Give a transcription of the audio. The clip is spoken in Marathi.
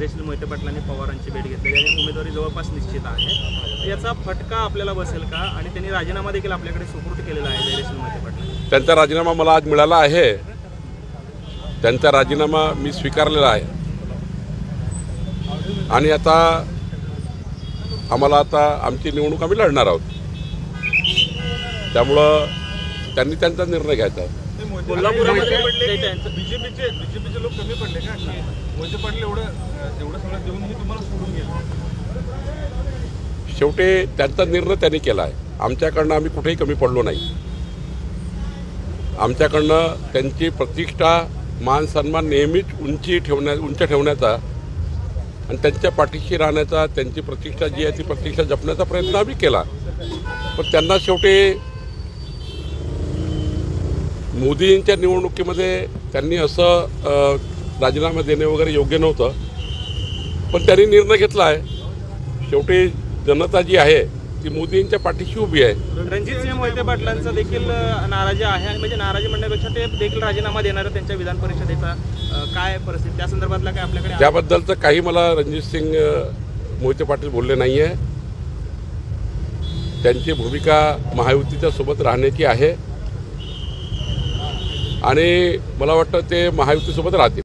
धैर्यशील मोहिते पाटलांनी पवारांची भेट घेतली आणि उमेदवारी जवळपास निश्चित आहे। याचा फटका आपल्याला बसेल का? आणि त्यांनी राजीनामा देखील आपल्याकडे सुपूर्द केलेला आहे धैर्यशील मोहिते पाटलांनी। त्यांचा राजीनामा मला आज मिळाला आहे। त्यांचा राजीनामा मी स्वीकारलेला आहे आणि आता आम्हाला आमची निवडणूक आम्ही लढणार आहोत। त्यामुळं त्यांनी त्यांचा निर्णय घ्यायचा आहे। कोल्हापुरामध्ये बीजेपीचे लोक कमी पडले का? मोहिते पाटील एवढं सगळं देऊनही तुम्हाला सोडून गेलं। शेवटी त्यांचा निर्णय त्यांनी केला आहे। आमच्याकडनं आम्ही कुठेही कमी पडलो नाही। आमच्याकडनं त्यांची प्रतिष्ठा मान सन्मान नेहमीच उंच ठेवण्याचा आणि त्यांच्या पाठीशी राहण्याचा, त्यांची प्रतिष्ठा जी आहे ती प्रतिष्ठा जपण्याचा प्रयत्न आम्ही केला। पण त्यांना शेवटी मोदींच्या निवडणुकीमध्ये त्यांनी असं राजीनामा देणे वगैरे योग्य नव्हतं, पण त्यांनी निर्णय घेतला आहे। शेवटी जनता जी आहे ती मोदींच्या पाठीशी उभी आहे। रणजितसिंह मोहिते पाटलांचा देखील नाराजी आहे आणि म्हणजे नाराजी म्हणण्यापेक्षा ते देखील राजीनामा देणार त्यांच्या विधान परिषदेचा काय परिस्थिती त्या संदर्भातला काय आपल्याकडे? त्याबद्दलचं काही मला रणजितसिंह मोहिते पाटील बोलले नाही आहे। त्यांची भूमिका महायुतीच्या सोबत राहण्याची आहे आणि मला वाटतं ते महायुतीसोबत राहतील।